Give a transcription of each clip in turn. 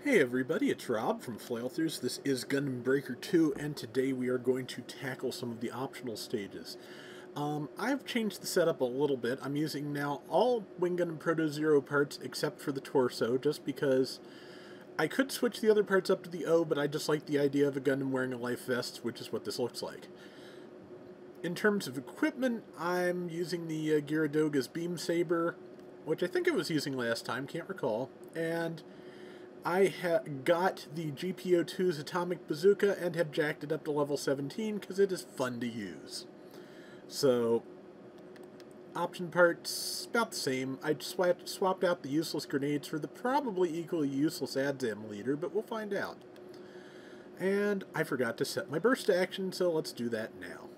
Hey everybody, it's Rob from Flailthroughs. This is Gundam Breaker 2, and today we are going to tackle some of the optional stages. I've changed the setup a little bit. I'm using now all Wing Gundam Proto Zero parts except for the torso, just because I could switch the other parts up to the O, but I just like the idea of a Gundam wearing a life vest, which is what this looks like. In terms of equipment, I'm using the Gyaradoga's Beam Saber, which I think I was using last time, can't recall, and I got the GPO2's Atomic Bazooka and have jacked it up to level 17 because it is fun to use. So, option parts, about the same. I swapped out the useless grenades for the probably equally useless Adzam leader, but we'll find out. And I forgot to set my burst action, so let's do that now.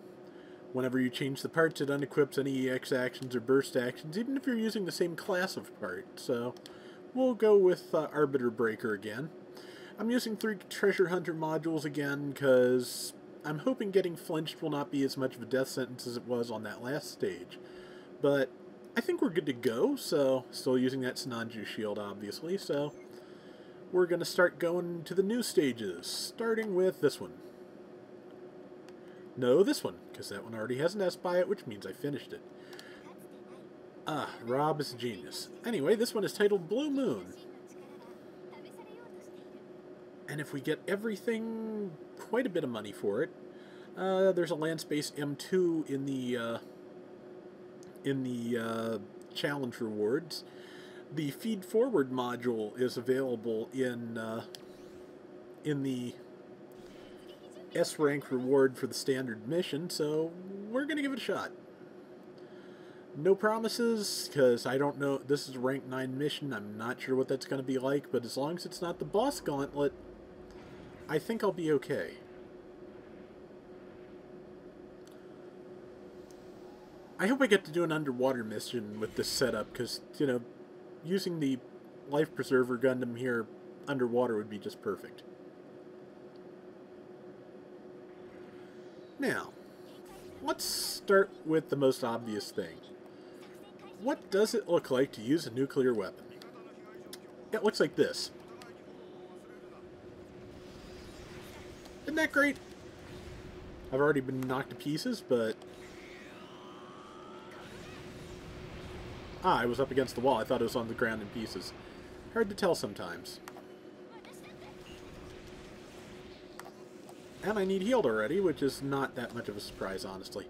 Whenever you change the parts, it unequips any EX actions or burst actions, even if you're using the same class of part, so we'll go with Arbiter Breaker again. I'm using 3 Treasure Hunter modules again because I'm hoping getting flinched will not be as much of a death sentence as it was on that last stage. But I think we're good to go, so still using that Sinanju shield obviously, so we're going to start going to the new stages, starting with this one. No, this one, because that one already has an S by it, which means I finished it. Rob is a genius. Anyway, this one is titled Blue Moon. And if we get everything, quite a bit of money for it. There's a land space M2 in the challenge rewards. The feed forward module is available in the S rank reward for the standard mission, so we're gonna give it a shot. No promises, because I don't know. This is a rank 9 mission. I'm not sure what that's going to be like, but as long as it's not the boss gauntlet, I think I'll be okay. I hope I get to do an underwater mission with this setup, because, you know, using the Life Preserver Gundam here underwater would be just perfect. Now, let's start with the most obvious thing. What does it look like to use a nuclear weapon? It looks like this. Isn't that great? I've already been knocked to pieces, but... I was up against the wall. I thought it was on the ground in pieces. Hard to tell sometimes. And I need healed already, which is not that much of a surprise, honestly.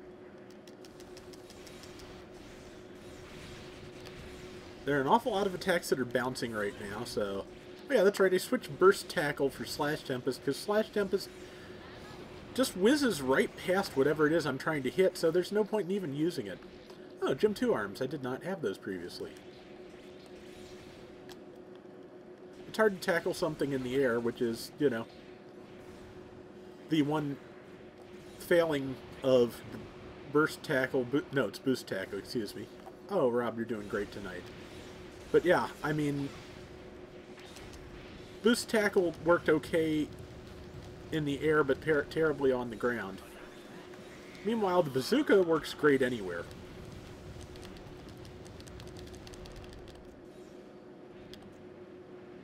There are an awful lot of attacks that are bouncing right now, so... Oh yeah, that's right, I switched Burst Tackle for Slash Tempest, because Slash Tempest just whizzes right past whatever it is I'm trying to hit, so there's no point in even using it. Oh, Gem 2 arms. I did not have those previously. It's hard to tackle something in the air, which is, you know, the one failing of Burst Tackle... No, it's Boost Tackle, excuse me. Oh, Rob, you're doing great tonight. But yeah, I mean, Boost Tackle worked okay in the air, but terribly on the ground. Meanwhile, the bazooka works great anywhere.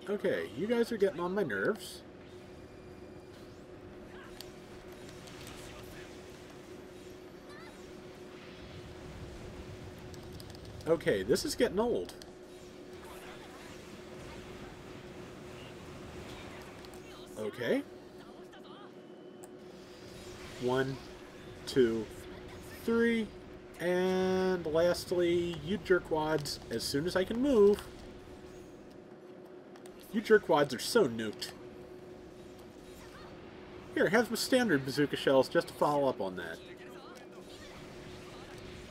Okay, you guys are getting on my nerves. Okay, this is getting old. Okay. 1, 2, 3, and lastly, you jerkwads, as soon as I can move. You jerkwads are so nuked. Here, have some standard bazooka shells just to follow up on that.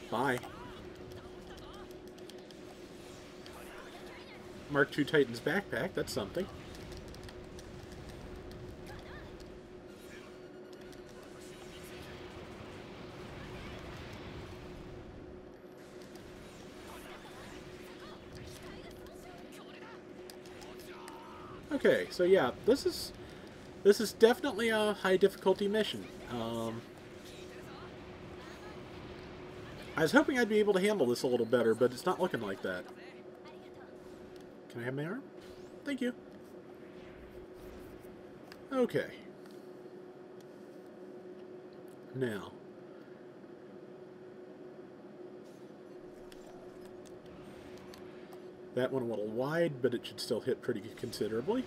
Bye. Mark II Titan's backpack, that's something. Okay, so yeah, this is definitely a high difficulty mission. I was hoping I'd be able to handle this a little better, but it's not looking like that. Can I have my arm? Thank you. Okay. Now. That one a little wide, but it should still hit pretty considerably.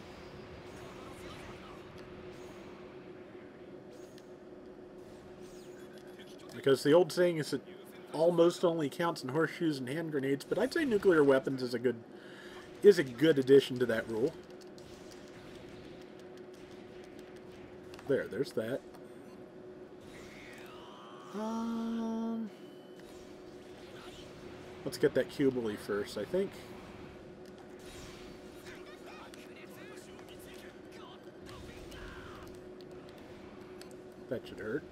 Because the old saying is that almost only counts in horseshoes and hand grenades, but I'd say nuclear weapons is a good addition to that rule. There's that. Let's get that Cubily first, I think. That should hurt.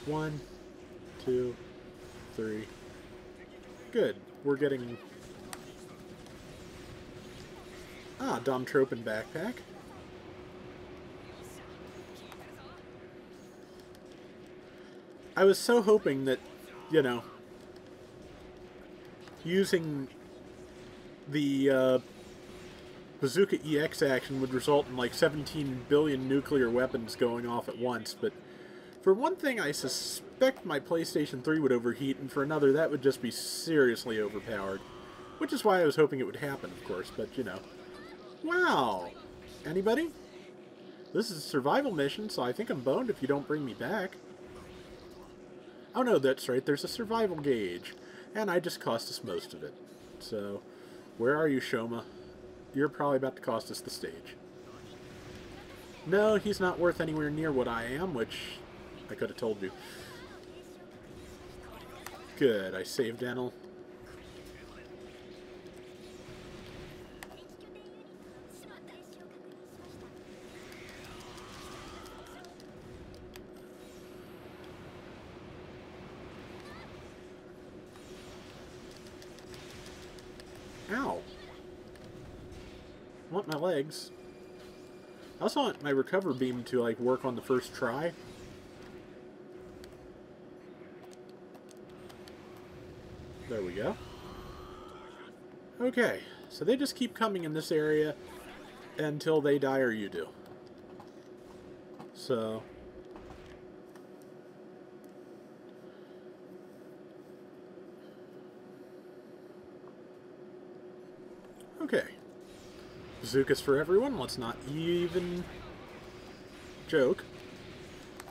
One, two, three. Good. We're getting... Ah, Domtropin backpack. I was so hoping that, you know, using the Bazooka EX action would result in like 17 billion nuclear weapons going off at once, but for one thing I suspect my PlayStation 3 would overheat, and for another that would just be seriously overpowered. Which is why I was hoping it would happen, of course, but you know. Wow! Anybody? This is a survival mission, so I think I'm boned if you don't bring me back. Oh no, that's right, there's a survival gauge. And I just cost us most of it. So, where are you, Shoma? You're probably about to cost us the stage. No, he's not worth anywhere near what I am, which I could have told you. Good, I saved Enel. Ow. I want my legs. I also want my recover beam to, like, work on the first try. There we go. Okay, so they just keep coming in this area until they die or you do. So... okay. Bazookas for everyone. Let's not even joke.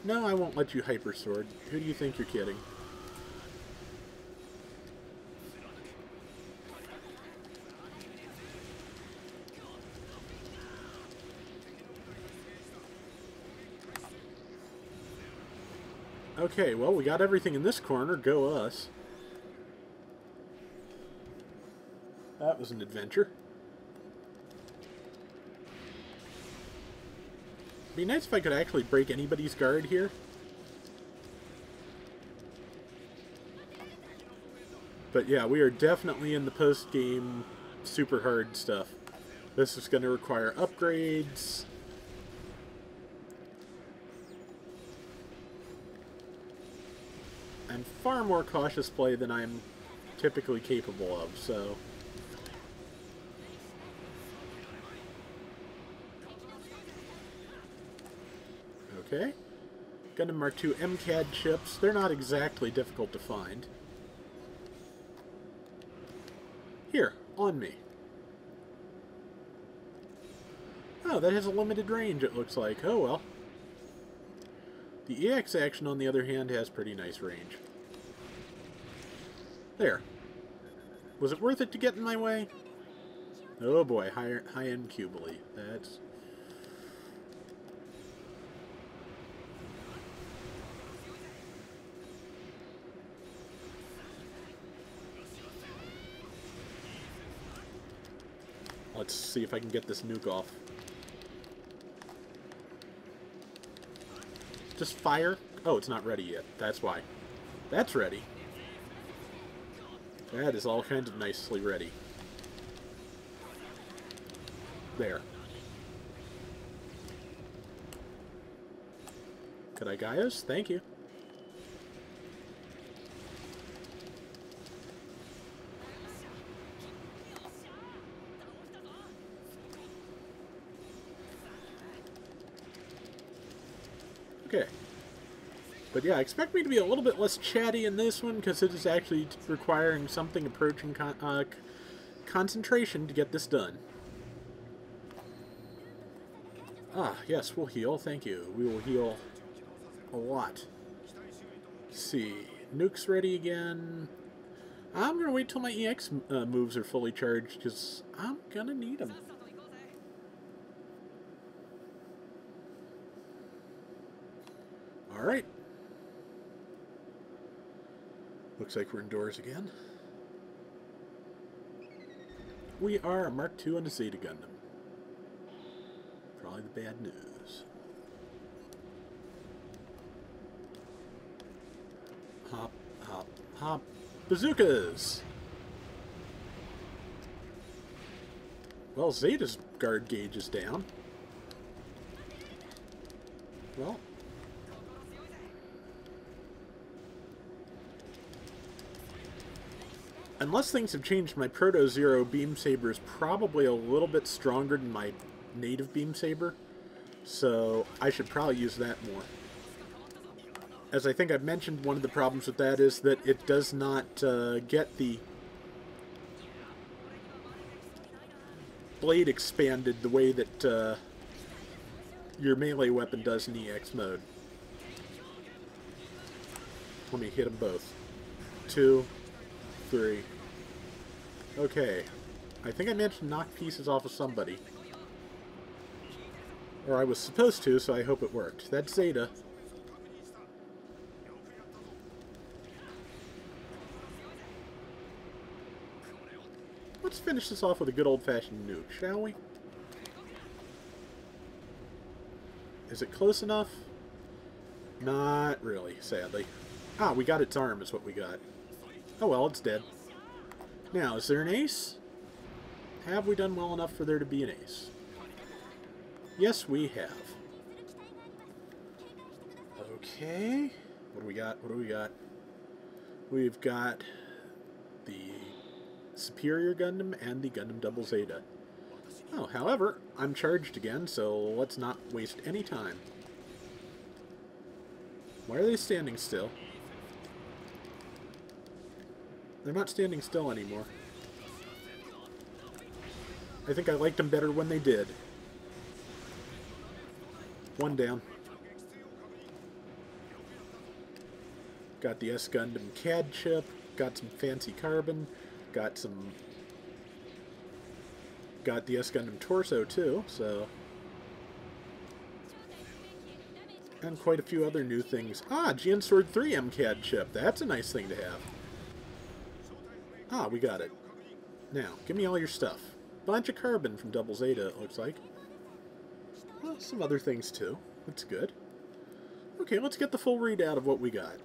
No, I won't let you hyper sword. Who do you think you're kidding? Okay, well, we got everything in this corner. Go us. That was an adventure. It'd be nice if I could actually break anybody's guard here. But yeah, we are definitely in the post-game super hard stuff. This is going to require upgrades. And far more cautious play than I'm typically capable of, so... okay. Gundam Mark II MCAD chips. They're not exactly difficult to find. Here, on me. Oh, that has a limited range, it looks like. Oh, well. The EX action, on the other hand, has pretty nice range. There. Was it worth it to get in my way? Oh boy, high-end Cubily. That's... let's see if I can get this nuke off. Just fire? Oh, it's not ready yet. That's why. That's ready. That is all kinds of nicely ready. There. Could I Gaius? Thank you. Okay. But yeah, expect me to be a little bit less chatty in this one, because it is actually requiring something approaching concentration to get this done. Ah, yes, we'll heal. Thank you. We will heal a lot. Let's see. Nuke's ready again. I'm going to wait till my EX moves are fully charged, because I'm going to need them. Alright. Looks like we're indoors again. We are a Mark II and a Zeta Gundam. Probably the bad news. Hop, hop, hop. Bazookas! Well, Zeta's guard gauge is down. Well. Unless things have changed, my Proto Zero Beam Saber is probably a little bit stronger than my native Beam Saber. So I should probably use that more. As I think I've mentioned, one of the problems with that is that it does not get the blade expanded the way that your melee weapon does in EX mode. Let me hit them both. 2, 3. Okay. I think I managed to knock pieces off of somebody. Or I was supposed to, so I hope it worked. That's Zeta. Let's finish this off with a good old-fashioned nuke, shall we? Is it close enough? Not really, sadly. Ah, we got its arm is what we got. Oh well, it's dead. Now, is there an ace? Have we done well enough for there to be an ace? Yes, we have. Okay. What do we got? What do we got? We've got the Superior Gundam and the Gundam Double Zeta. Oh, however, I'm charged again, so let's not waste any time. Why are they standing still? They're not standing still anymore. I think I liked them better when they did. One down. Got the S Gundam CAD chip. Got some fancy carbon. Got the S Gundam torso too, so. And quite a few other new things. Ah, GN Sword 3 MCAD chip. That's a nice thing to have. Ah, we got it. Now, give me all your stuff. Bunch of carbon from Double Zeta, it looks like. Well, some other things too. That's good. Okay, let's get the full readout of what we got.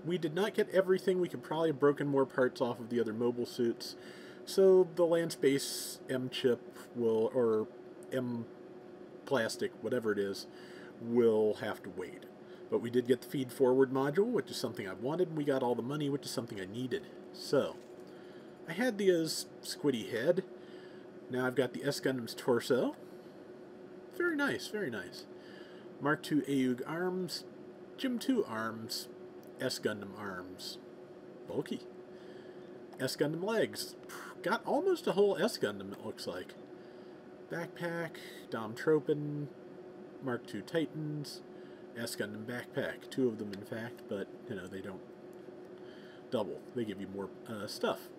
We did not get everything. We could probably have broken more parts off of the other mobile suits. So the land space M chip will, or M plastic, whatever it is, will have to wait. But we did get the feed forward module, which is something I wanted, and we got all the money, which is something I needed. So, I had the squiddy head. Now I've got the S Gundam's torso. Very nice, very nice. Mark II AUG arms, Gym 2 arms, S Gundam arms. Bulky. S Gundam legs. Got almost a whole S Gundam, it looks like. Backpack, Dom Tropin, Mark II Titans, S Gundam backpack. 2 of them, in fact, but, you know, they don't double. They give you more stuff.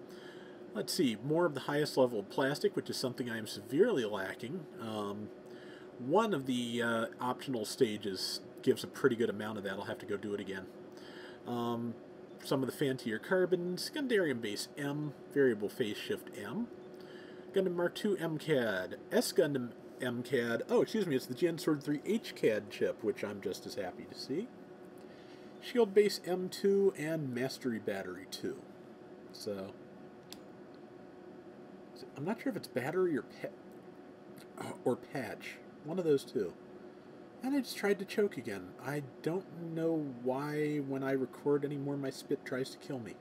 Let's see, more of the highest level of plastic, which is something I am severely lacking. One of the optional stages gives a pretty good amount of that. I'll have to go do it again. Some of the fancier carbons, Gundarium Base M, Variable Phase Shift M, Gundam Mark II MCAD, S Gundam MCAD, oh excuse me, it's the GN Sword 3 HCAD chip, which I'm just as happy to see, Shield Base M2, and Mastery Battery 2. So, I'm not sure if it's battery or patch, one of those two. And I just tried to choke again. I don't know why when I record anymore my spit tries to kill me.